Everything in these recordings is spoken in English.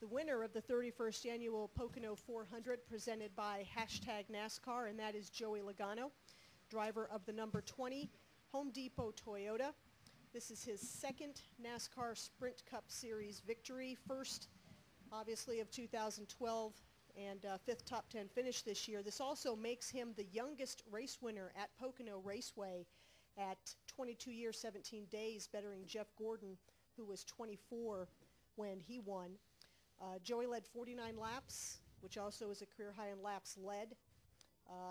the winner of the 31st annual Pocono 400 presented by #NASCAR, and that is Joey Logano, driver of the number 20 Home Depot Toyota. This is his second NASCAR Sprint Cup Series victory, first obviously of 2012, and fifth top 10 finish this year. This also makes him the youngest race winner at Pocono Raceway at 22 years, 17 days, bettering Jeff Gordon, who was 24 when he won. Joey led 49 laps, which also is a career high in laps led.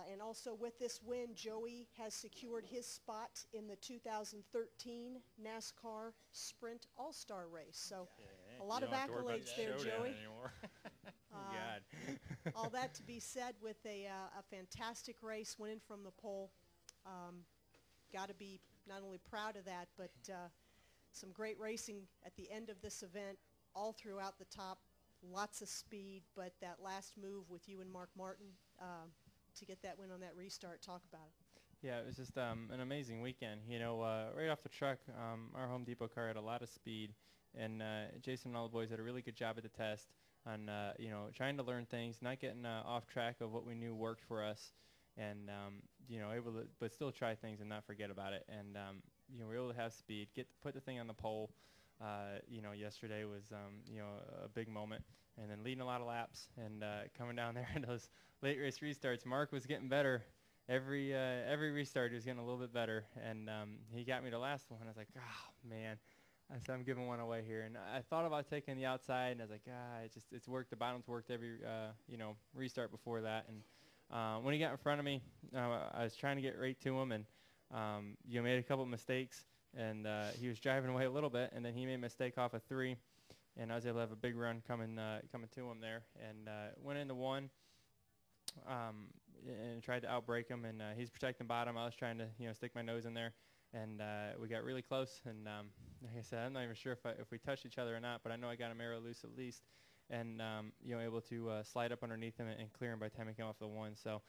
And also with this win, Joey has secured his spot in the 2013 NASCAR Sprint All-Star race. So a lot of accolades there, Joey. All that to be said with a fantastic race, winning from the pole. Got to be not only proud of that, but some great racing at the end of this event, all throughout the top, lots of speed, but that last move with you and Mark Martin to get that win on that restart, talk about it. Yeah, it was just an amazing weekend. You know, right off the truck, our Home Depot car had a lot of speed, and Jason and all the boys did a really good job at the test on, you know, trying to learn things, not getting off track of what we knew worked for us, and, you know, able to, but still try things and not forget about it. And, you know, we were able to have speed, put the thing on the pole. You know, yesterday was, you know, a big moment. And then leading a lot of laps and coming down there in those late race restarts. Mark was getting better. Every restart he was getting a little bit better. And he got me to last one. I was like, oh, man. I said, I'm giving one away here. And I thought about taking the outside, and I was like, it's worked. The bottom's worked every, you know, restart before that. And when he got in front of me, I was trying to get right to him, and, you know, made a couple mistakes. And he was driving away a little bit, and then he made a mistake off of 3. And I was able to have a big run coming to him there, and went into 1 and tried to outbrake him. And he's protecting bottom. I was trying to, you know, stick my nose in there, and we got really close. And like I said, I'm not even sure if we touched each other or not, but I know I got him arrow loose at least, and you know, able to slide up underneath him and clear him by the time he came off the 1. So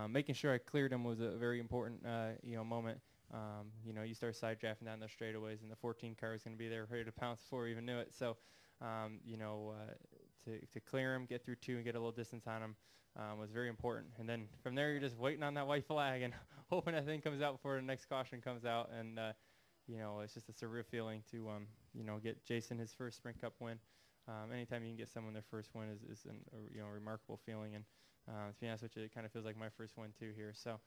making sure I cleared him was a very important you know, moment. You know, you start side drafting down those straightaways, and the 14 car is going to be there ready to pounce before we even knew it. So, you know, to clear him, get through 2, and get a little distance on him was very important. And then from there, you're just waiting on that white flag and hoping that thing comes out before the next caution comes out. And, you know, it's just a surreal feeling to, you know, get Jason his first Sprint Cup win. Anytime you can get someone their first win is a, you know, remarkable feeling. And to be honest with you, it kind of feels like my first win too here. So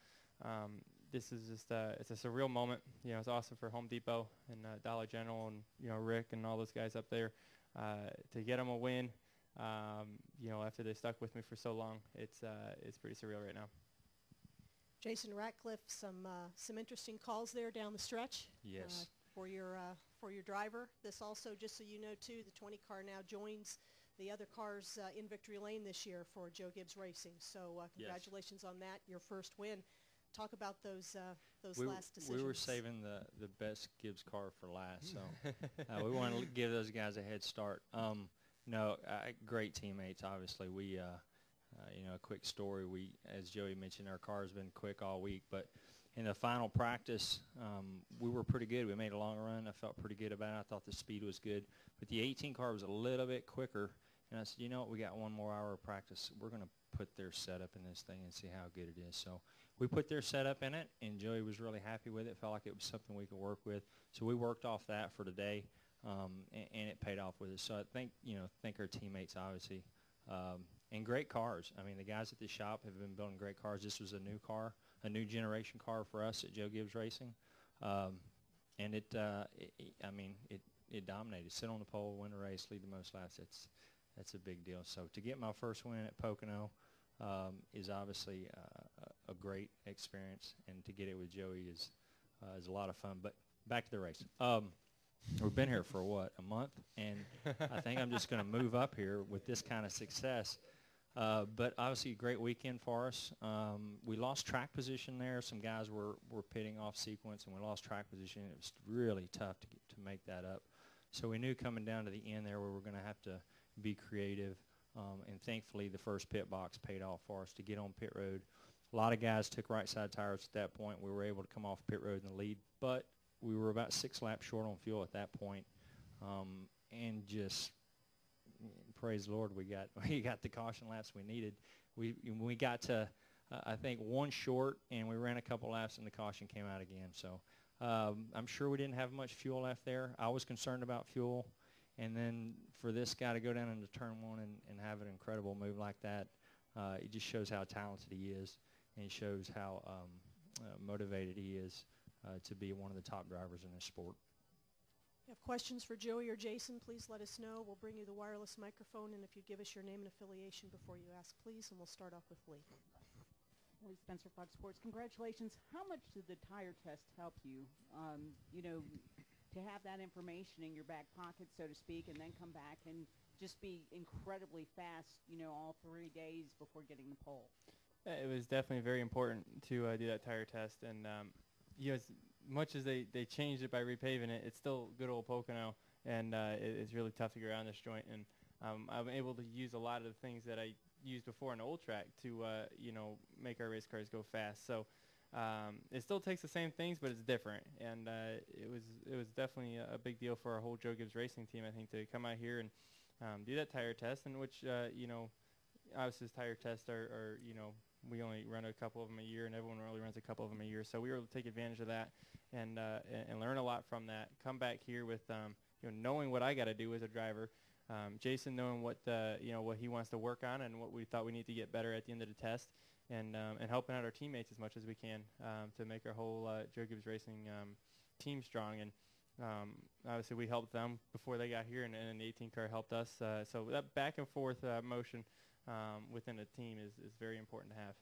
this is just it's a surreal moment. You know, it's awesome for Home Depot and Dollar General and, you know, Rick and all those guys up there to get them a win. You know, after they stuck with me for so long, it's pretty surreal right now. Jason Ratcliff, some interesting calls there down the stretch. Yes. For your driver. This also, just so you know too, the 20 car now joins the other cars in victory lane this year for Joe Gibbs Racing. So congratulations on that, your first win. Talk about those last decisions. We were saving the best Gibbs car for last, so we wanted to give those guys a head start. No, great teammates. Obviously, we, you know, a quick story. We, as Joey mentioned, our car's been quick all week, but in the final practice, we were pretty good. We made a long run. I felt pretty good about it. I thought the speed was good, but the 18 car was a little bit quicker. And I said, you know what? We got 1 more hour of practice. We're going to put their setup in this thing and see how good it is. So we put their setup in it, and Joey was really happy with it. Felt like it was something we could work with. So we worked off that for today, and it paid off with us. So I think, you know, our teammates obviously, and great cars. I mean, the guys at the shop have been building great cars. This was a new car, a new generation car for us at Joe Gibbs Racing, and I mean, it dominated. Sit on the pole, win the race, lead the most laps. That's a big deal. So to get my first win at Pocono is obviously a great experience, and to get it with Joey is a lot of fun. But back to the race. We've been here for, what, a month? And I think I'm just going to move up here with this kind of success. But obviously a great weekend for us. We lost track position there. Some guys were pitting off sequence, and we lost track position. It was really tough to make that up. So we knew coming down to the end there we were going to have to be creative. And thankfully the first pit box paid off for us to get on pit road. A lot of guys took right side tires at that point. We were able to come off pit road in the lead, but we were about 6 laps short on fuel at that point, and just praise the Lord, we got the caution laps we needed. We got to I think one short, and we ran a couple laps, and the caution came out again. So I'm sure we didn't have much fuel left there. I was concerned about fuel, and then for this guy to go down into turn one and have an incredible move like that, it just shows how talented he is, and it shows how motivated he is to be one of the top drivers in this sport. If you have questions for Joey or Jason, please let us know. We'll bring you the wireless microphone, and if you give us your name and affiliation before you ask, please, and we'll start off with Lee. Lee Spencer, Fox Sports. Congratulations. How much did the tire test help you, to have that information in your back pocket, so to speak, and then come back and just be incredibly fast, all 3 days before getting the pole? It was definitely very important to do that tire test, and as much as they changed it by repaving it, it's still good old Pocono, and it's really tough to get around this joint, and I'm able to use a lot of the things that I used before in the old track to make our race cars go fast. So it still takes the same things, but it's different, and it was definitely a big deal for our whole Joe Gibbs Racing team, I think, to come out here and do that tire test, in which obviously tire tests are we only run a couple of them a year, and everyone really runs a couple of them a year. So we were able to take advantage of that and learn a lot from that. Come back here with knowing what I got to do as a driver. Jason knowing what what he wants to work on and what we thought we need to get better at the end of the test, and helping out our teammates as much as we can to make our whole Joe Gibbs Racing team strong. And obviously we helped them before they got here, and the 18 car helped us. So that back and forth motion within a team is very important to have.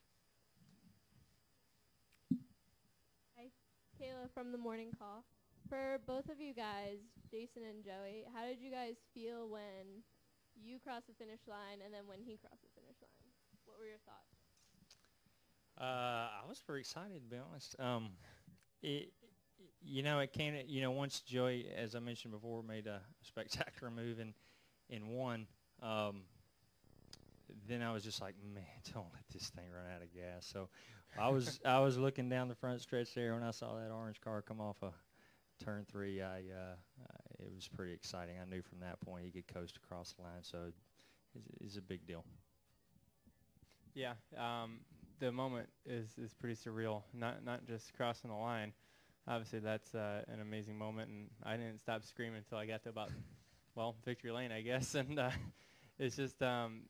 Hi, Kayla from the morning call. For both of you guys, Jason and Joey, how did you guys feel when you crossed the finish line and then when he crossed the finish line? What were your thoughts? I was pretty excited, to be honest. It came, once Joey, as I mentioned before, made a spectacular move and won, then I was just like, man, don't let this thing run out of gas. So I was looking down the front stretch there when I saw that orange car come off of turn 3. It was pretty exciting. I knew from that point he could coast across the line, so it's a big deal. Yeah, the moment is pretty surreal. Not just crossing the line. Obviously, that's an amazing moment, and I didn't stop screaming until I got to about, victory lane, I guess. And it's just,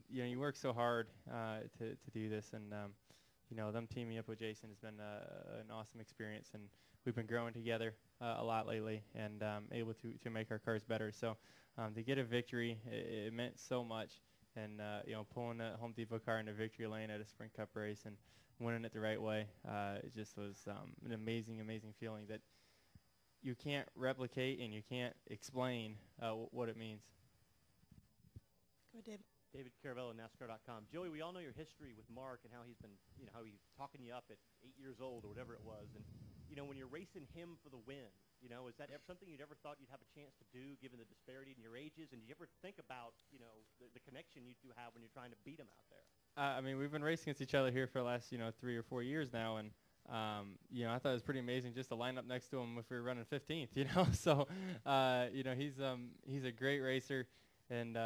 you work so hard to do this, and them teaming up with Jason has been an awesome experience, and we've been growing together a lot lately, and able to make our cars better. So to get a victory, it meant so much. And pulling that Home Depot car into victory lane at a Sprint Cup race and winning it the right way, it just was an amazing feeling that you can't replicate and you can't explain what it means. Go ahead, David. David Caravello, NASCAR.com. Joey, we all know your history with Mark and how he's been, how he's talking you up at 8 years old or whatever it was. And, when you're racing him for the win, is that something you'd ever thought you'd have a chance to do given the disparity in your ages? And did you ever think about, the connection you two have when you're trying to beat him out there? We've been racing against each other here for the last, 3 or 4 years now. And, I thought it was pretty amazing just to line up next to him if we were running 15th, So, he's a great racer. And,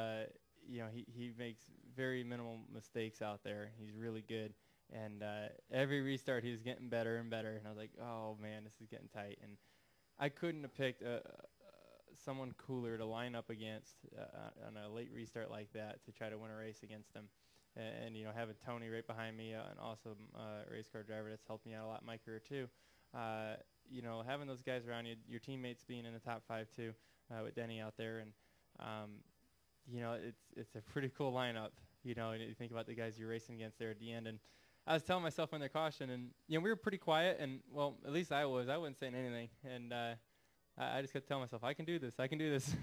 he makes very minimal mistakes out there. He's really good. And every restart he was getting better and better. And I was like, oh, man, this is getting tight. And I couldn't have picked someone cooler to line up against on a late restart like that to try to win a race against him. And having Tony right behind me, an awesome race car driver that's helped me out a lot in my career too. Having those guys around you, your teammates being in the top 5 too, with Denny out there. And, it's a pretty cool lineup, and you think about the guys you're racing against there at the end. And I was telling myself when they cautioned, and we were pretty quiet, and at least I wasn't saying anything, and I just kept telling myself, I can do this.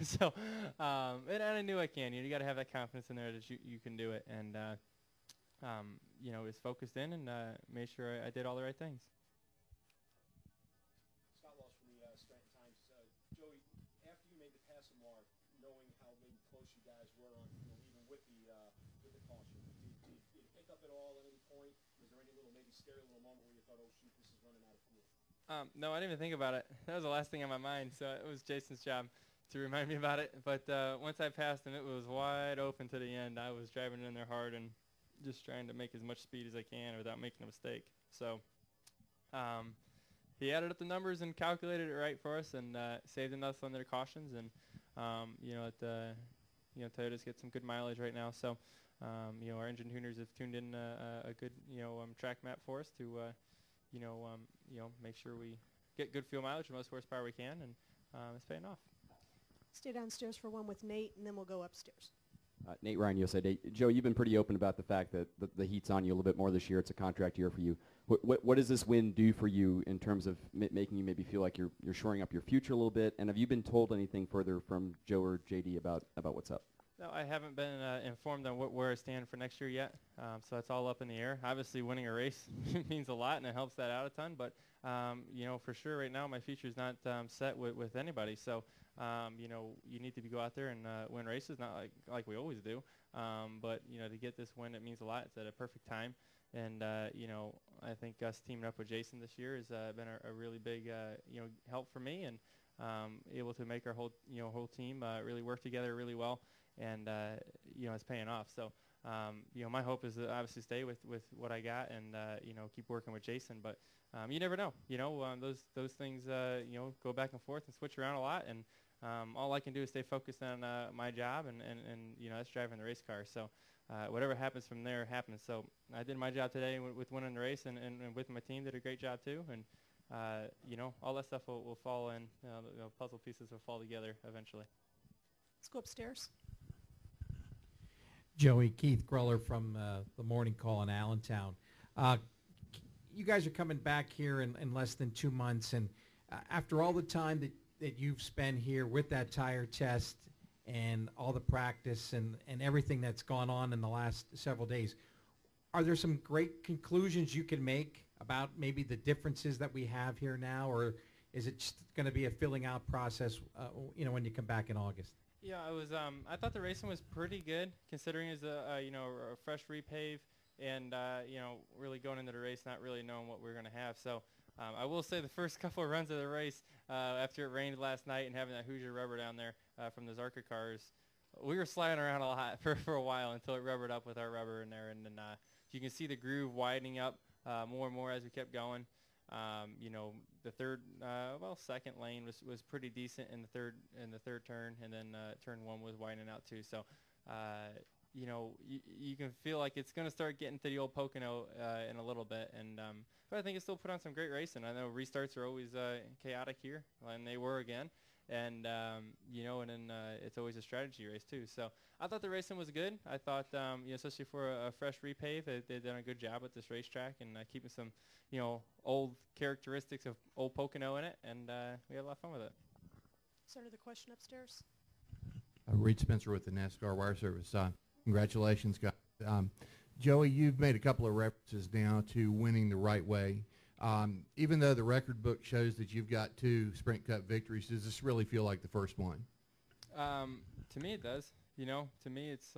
So, and I knew I can. You got to have that confidence in there that you can do it, and was focused in and made sure I did all the right things. Scott Walsh from the Stratton Times. Joey, after you made the pass of Mark, knowing how maybe close you guys were on, even with the caution, did you pick up at all at any point? Was there any scary little moment where you thought, oh shoot, this is running out of fuel? No, I didn't even think about it. That was the last thing on my mind. So it was Jason's job to remind me about it. But once I passed him, it was wide open to the end. I was driving in there hard and just trying to make as much speed as I can without making a mistake. So he added up the numbers and calculated it right for us, and saved enough on their cautions. And Toyotas get some good mileage right now. So our engine tuners have tuned in a good track map for us to make sure we get good fuel mileage, the most horsepower we can, and it's paying off. Stay downstairs for one with Nate, and then we'll go upstairs. Nate Ryan, USA Today. Joe, you've been pretty open about the fact that the heat's on you a little bit more this year. It's a contract year for you. What does this win do for you in terms of making you maybe feel like you're shoring up your future a little bit? And have you been told anything further from Joe or JD about what's up? No, I haven't been informed on where I stand for next year yet, so it's all up in the air. Obviously, winning a race means a lot, and it helps that out a ton. But for sure, right now, my future's not set with anybody. So you need to go out there and win races, not like we always do. But to get this win, it means a lot. It's at a perfect time, and I think us teaming up with Jason this year has been a really big help for me, and able to make our whole team really work together really well. And it's paying off. So my hope is to obviously stay with what I got, and keep working with Jason. But you never know. Those things go back and forth and switch around a lot. And all I can do is stay focused on my job, and that's driving the race car. So whatever happens from there happens. So I did my job today with winning the race, and with my team did a great job too. And all that stuff will fall in. The puzzle pieces will fall together eventually. Let's go upstairs. Joey, Keith Greller from the Morning Call in Allentown. You guys are coming back here in less than 2 months, and after all the time that you've spent here with that tire test and all the practice and everything that's gone on in the last several days, are there some great conclusions you can make about maybe the differences that we have here now, or is it just going to be a filling out process when you come back in August? Yeah, I thought the racing was pretty good, considering it's a fresh repave, and really going into the race not really knowing what we were going to have. So I will say the first couple of runs of the race, after it rained last night and having that Hoosier rubber down there from the Zarka cars, we were sliding around a lot for a while until it rubbered up with our rubber in there, and then you can see the groove widening up more and more as we kept going. The second lane was pretty decent in the third turn, and then turn one was widening out too. So, you can feel like it's going to start getting to the old Pocono in a little bit, and but I think it still put on some great racing. I know restarts are always chaotic here, and they were again. And and then it's always a strategy race too. So I thought the racing was good. I thought, especially for a fresh repave, they've done a good job at this racetrack, and keeping some, old characteristics of old Pocono in it, and we had a lot of fun with it. Start of the question upstairs. Reed Spencer with the NASCAR Wire Service. Congratulations, guys. Joey, you've made a couple of references now to winning the right way. Even though the record book shows that you've got 2 Sprint Cup victories, does this really feel like the first one? To me, it does. To me, it's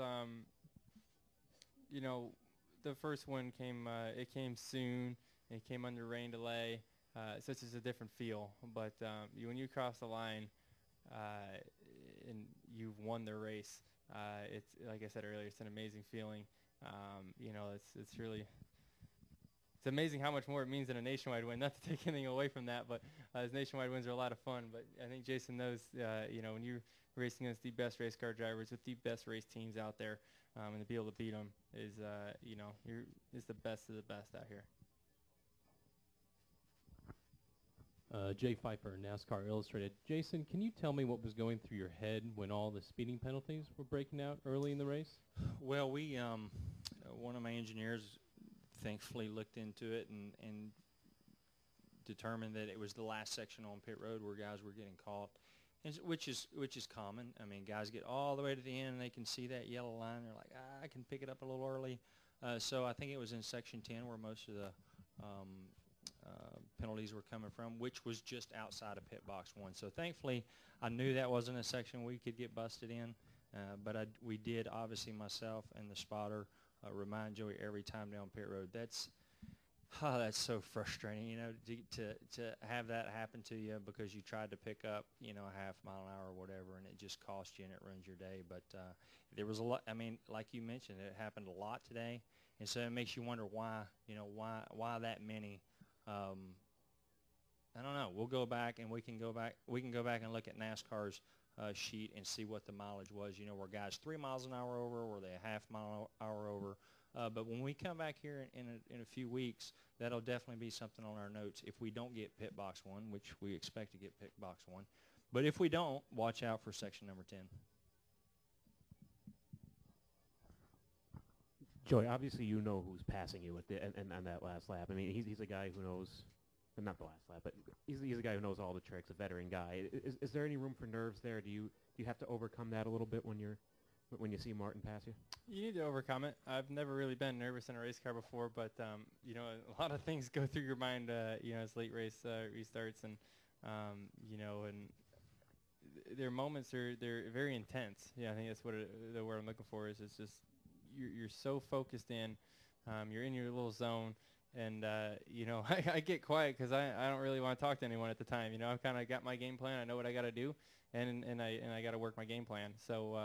the first one came. It came soon. It came under rain delay. So it's just a different feel. But when you cross the line, and you've won the race, it's like I said earlier. It's an amazing feeling. It's really. It's amazing how much more it means than a nationwide win. Not to take anything away from that, but those nationwide wins are a lot of fun. But I think Jason knows, when you're racing against the best race car drivers with the best race teams out there, and to be able to beat them is, is the best of the best out here. Jay Pfeiffer, NASCAR Illustrated. Jason, can you tell me what was going through your head when all the speeding penalties were breaking out early in the race? Well, we one of my engineers thankfully looked into it and determined that it was the last section on pit road where guys were getting caught, which is common. I mean, guys get all the way to the end and they can see that yellow line. They're like, I can pick it up a little early. So I think it was in section 10 where most of the penalties were coming from, which was just outside of pit box 1. So thankfully, I knew that wasn't a section we could get busted in, but we did, obviously myself and the spotter, remind Joey every time down pit road. Oh, that's so frustrating, you know, to have that happen to you because you tried to pick up, you know, a half mile an hour or whatever, and it just cost you and it ruins your day. But there was a lot. I mean, like you mentioned, it happened a lot today, and so it makes you wonder why, you know, why that many. I don't know. We'll go back and we can go back and look at NASCAR's sheet and see what the mileage was. You know, were guys 3 miles an hour over? Were they a half mile an hour over? But when we come back here in a few weeks, that'll definitely be something on our notes if we don't get pit box 1, which we expect to get pit box 1. But if we don't, watch out for section number 10. Joey, obviously you know who's passing you at and on that last lap. I mean, he's a guy who knows, not the last lap, but he's a guy who knows all the tricks, a veteran guy. Is there any room for nerves there? Do you have to overcome that a little bit when you see Martin pass you? You need to overcome it. I've never really been nervous in a race car before, but you know, a lot of things go through your mind, you know, as late race restarts, and you know, and their moments they're very intense. Yeah, I think that's what the word I'm looking for is. It's just you're so focused in, you're in your little zone, and you know, I get quiet because I don't really want to talk to anyone at the time. You know, I've kind of got my game plan. I know what I got to do, and I got to work my game plan. So.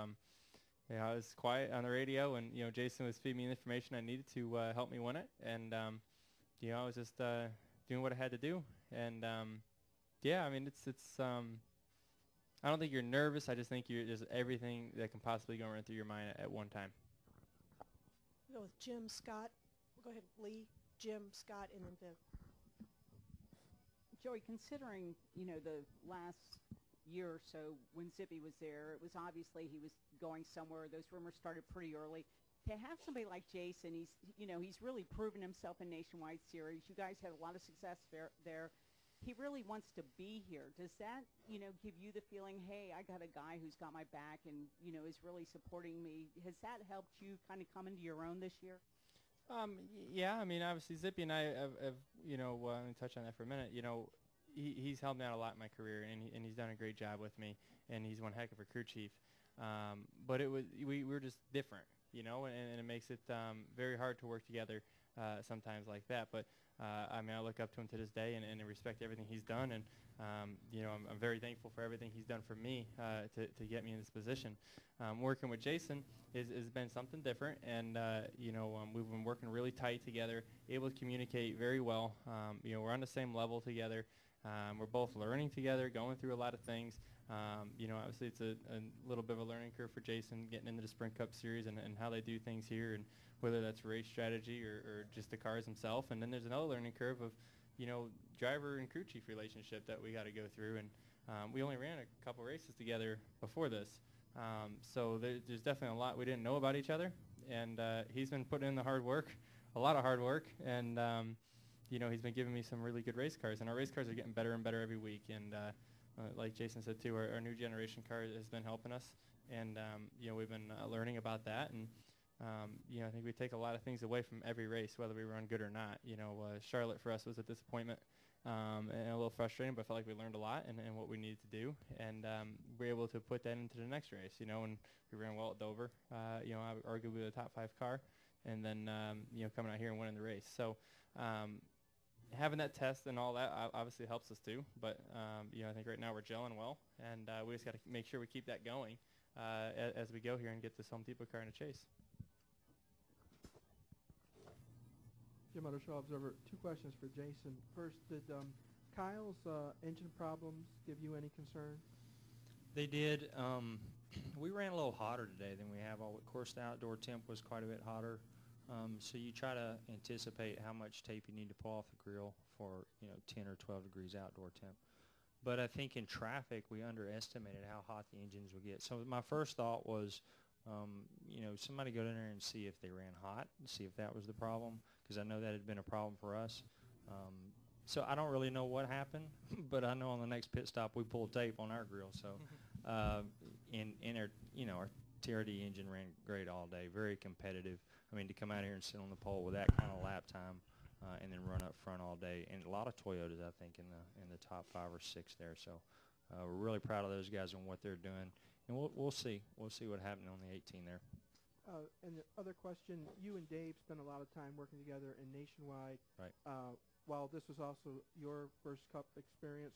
You know, I was quiet on the radio, and you know, Jason was feeding me the information I needed to help me win it, and you know, I was just doing what I had to do, and yeah, I mean, it's I don't think you're nervous. I just think you're just everything that can possibly go run through your mind at one time. We'll go with Jim, Scott. We'll go ahead, Lee, Jim, Scott, and then Viv. Joey, considering, you know, the last year or so when Zippy was there, it was obviously he was going somewhere. Those rumors started pretty early. To have somebody like Jason, he's really proven himself in Nationwide Series. You guys had a lot of success there. He really wants to be here. Does that, you know, give you the feeling, hey, I got a guy who's got my back and, you know, is really supporting me? Has that helped you kind of come into your own this year? Yeah, I mean, obviously Zippy and I have you know, let me touch on that for a minute. You know, he's helped me out a lot in my career, and he's done a great job with me, and he's one heck of a crew chief. But we were just different, you know, and it makes it very hard to work together sometimes like that. But I mean, I look up to him to this day, and I respect everything he's done, and you know, I'm very thankful for everything he's done for me to get me in this position. Working with Jason has been something different, and you know, we've been working really tight together, able to communicate very well. You know, we're on the same level together. We're both learning together, going through a lot of things. You know, obviously it's a little bit of a learning curve for Jason getting into the Sprint Cup Series and how they do things here, and whether that's race strategy or just the cars themselves. And then there's another learning curve of, you know, driver and crew chief relationship that we got to go through. And we only ran a couple races together before this. So there's definitely a lot we didn't know about each other. And he's been putting in the hard work, a lot of hard work. And you know, he's been giving me some really good race cars, and our race cars are getting better and better every week. And like Jason said too, our new generation car has been helping us, and you know, we've been learning about that. And you know, I think we take a lot of things away from every race, whether we run good or not. You know, Charlotte for us was a disappointment and a little frustrating, but I felt like we learned a lot and what we needed to do, and we're able to put that into the next race. You know, and we ran well at Dover. You know, arguably the top 5 car, and then you know, coming out here and winning the race. So. Having that test and all that obviously helps us too, but you know, I think right now we're gelling well, and we just got to make sure we keep that going as we go here and get this Home Depot car in a chase. Jim Otter Show Observer, 2 questions for Jason. First, did Kyle's engine problems give you any concern? They did. We ran a little hotter today than we have. Of course, the outdoor temp was quite a bit hotter. So you try to anticipate how much tape you need to pull off the grill for, you know, 10 or 12 degrees outdoor temp. But I think in traffic we underestimated how hot the engines would get. So my first thought was, you know, somebody go in there and see if they ran hot, see if that was the problem, because I know that had been a problem for us. So I don't really know what happened, but I know on the next pit stop we pulled tape on our grill. So in our, you know, our TRD engine ran great all day, very competitive. I mean, to come out here and sit on the pole with that kind of lap time and then run up front all day, and a lot of Toyotas, I think, in the top 5 or 6 there. So we're really proud of those guys and what they're doing, and we'll see what happens on the 18 there. And the other question, you and Dave spent a lot of time working together in Nationwide. Right. While this was also your first Cup experience,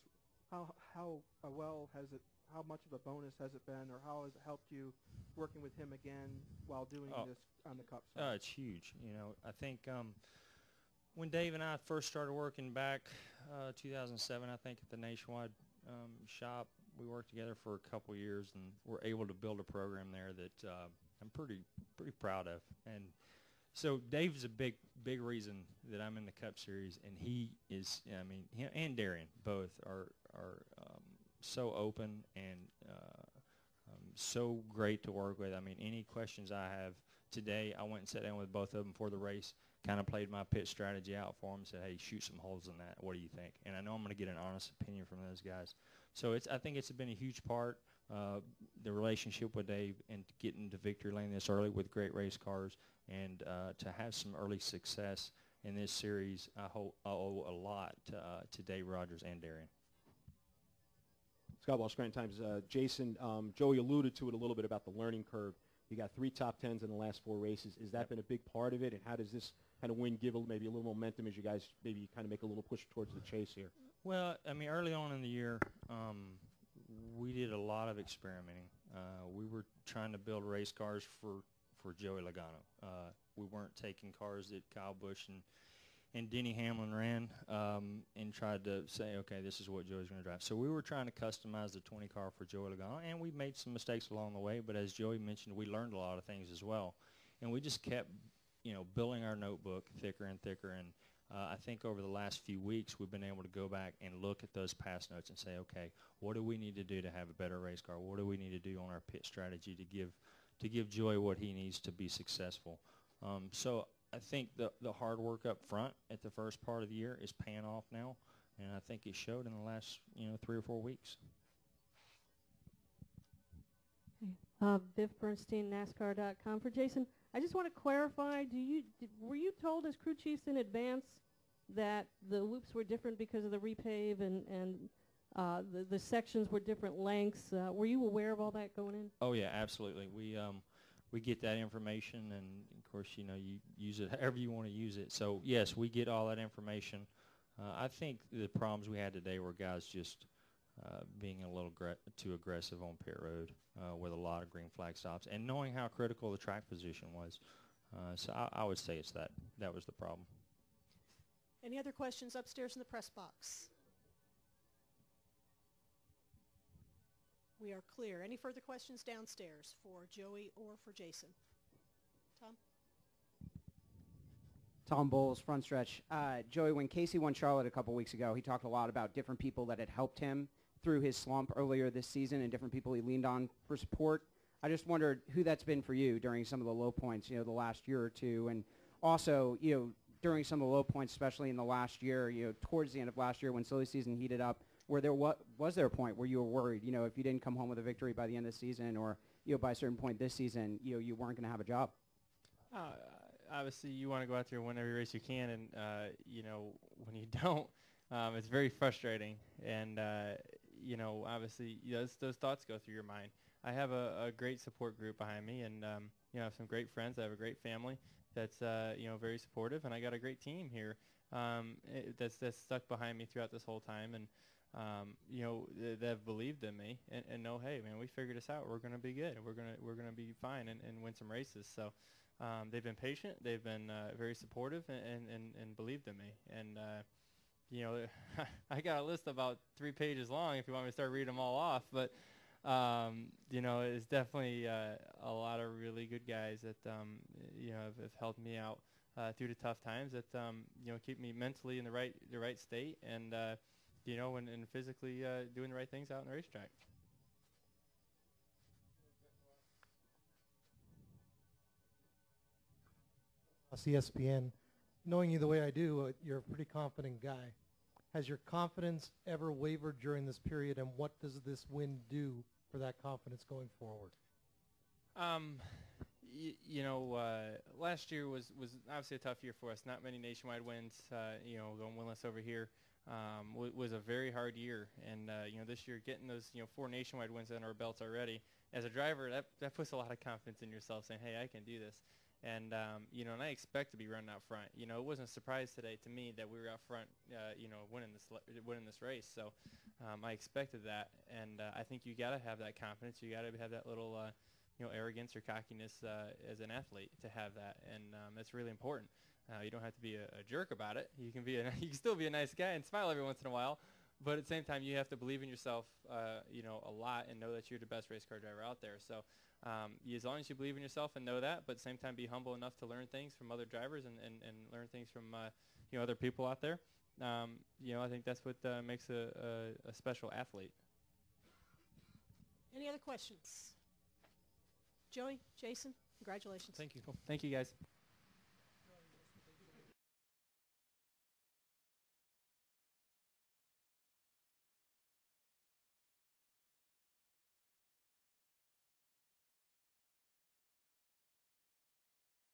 how well has it? How much of a bonus has it been, or how has it helped you working with him again while doing this on the Cup side? It's huge. I think when Dave and I first started working back 2007, I think, at the Nationwide shop, we worked together for a couple years and were able to build a program there that I'm pretty proud of. And so Dave's a big reason that I'm in the Cup Series, and he is. Him and Darian both are so open and so great to work with. Any questions I have today, I went and sat down with both of them before the race, kind of played my pit strategy out for them, said, hey, shoot some holes in that. What do you think? And I know I'm going to get an honest opinion from those guys. So I think it's been a huge part, the relationship with Dave and getting to victory lane this early with great race cars, and to have some early success in this series. I owe a lot to Dave Rogers and Darian. Scott Walsh, Scranton Times. Jason, Joey alluded to it a little bit about the learning curve. You got 3 top 10s in the last 4 races. Has that been a big part of it? And how does this kind of win give maybe a little momentum as you guys maybe kind of make a little push towards the chase here? Well, early on in the year, we did a lot of experimenting. We were trying to build race cars for Joey Logano. We weren't taking cars that Kyle Busch and Denny Hamlin ran and tried to say, okay, this is what Joey's going to drive. So we were trying to customize the 20 car for Joey Logano, and we made some mistakes along the way, but as Joey mentioned, we learned a lot of things as well. And we just kept, building our notebook thicker and thicker, and I think over the last few weeks we've been able to go back and look at those past notes and say, okay, what do we need to do to have a better race car? What do we need to do on our pit strategy to give Joey what he needs to be successful? So I think the hard work up front at the first part of the year is paying off now, and I think it showed in the last 3 or 4 weeks. Viv Bernstein, NASCAR.com. For Jason, I just want to clarify, were you told as crew chiefs in advance that the loops were different because of the repave and the sections were different lengths? Were you aware of all that going in? Oh, yeah, absolutely. We get that information, and, of course, you use it however you want to use it. So, yes, we get all that information. I think the problems we had today were guys just being a little too aggressive on pit road with a lot of green flag stops and knowing how critical the track position was. So I would say it's that was the problem. Any other questions upstairs in the press box? We are clear. Any further questions downstairs for Joey or for Jason? Tom? Tom Bowles, Front Stretch. Joey, when Casey won Charlotte a couple weeks ago, he talked a lot about different people that had helped him through his slump earlier this season and different people he leaned on for support. I just wondered who that's been for you during some of the low points, the last year or two, and also, during some of the low points, especially in the last year, towards the end of last year when silly season heated up, where was there a point where you were worried, if you didn't come home with a victory by the end of the season, or by a certain point this season, you weren't going to have a job? Obviously, you want to go out there and win every race you can, and when you don't, it's very frustrating. And obviously, those thoughts go through your mind. I have a great support group behind me, and I have some great friends. I have a great family that's very supportive, and I got a great team here that's stuck behind me throughout this whole time, and that have believed in me and know, hey, man, we figured this out. We're gonna be good. We're gonna be fine and win some races. So they've been patient. They've been very supportive and believed in me. And I got a list about 3 pages long if you want me to start reading them all off. But it's definitely a lot of really good guys that have helped me out through the tough times. That keep me mentally in the right state and and physically doing the right things out on the racetrack. ESPN, knowing you the way I do, you're a pretty confident guy. Has your confidence ever wavered during this period, and what does this win do for that confidence going forward? Last year was obviously a tough year for us. Not many nationwide wins, going winless over here. was a very hard year. And this year, getting those 4 nationwide wins under our belts already, as a driver, that puts a lot of confidence in yourself, saying, hey, I can do this. And and I expect to be running out front. It wasn't a surprise today to me that we were out front, winning this race. So I expected that, and I think you got to have that confidence. You got to have that little arrogance or cockiness as an athlete to have that, and that's really important. You don't have to be a jerk about it. You can you can still be a nice guy and smile every once in a while, but at the same time, you have to believe in yourself, a lot, and know that you're the best race car driver out there. So as long as you believe in yourself and know that, but at the same time, be humble enough to learn things from other drivers and learn things from other people out there. I think that's what makes a special athlete. Any other questions? Joey, Jason, congratulations. Thank you. Cool. Thank you, guys.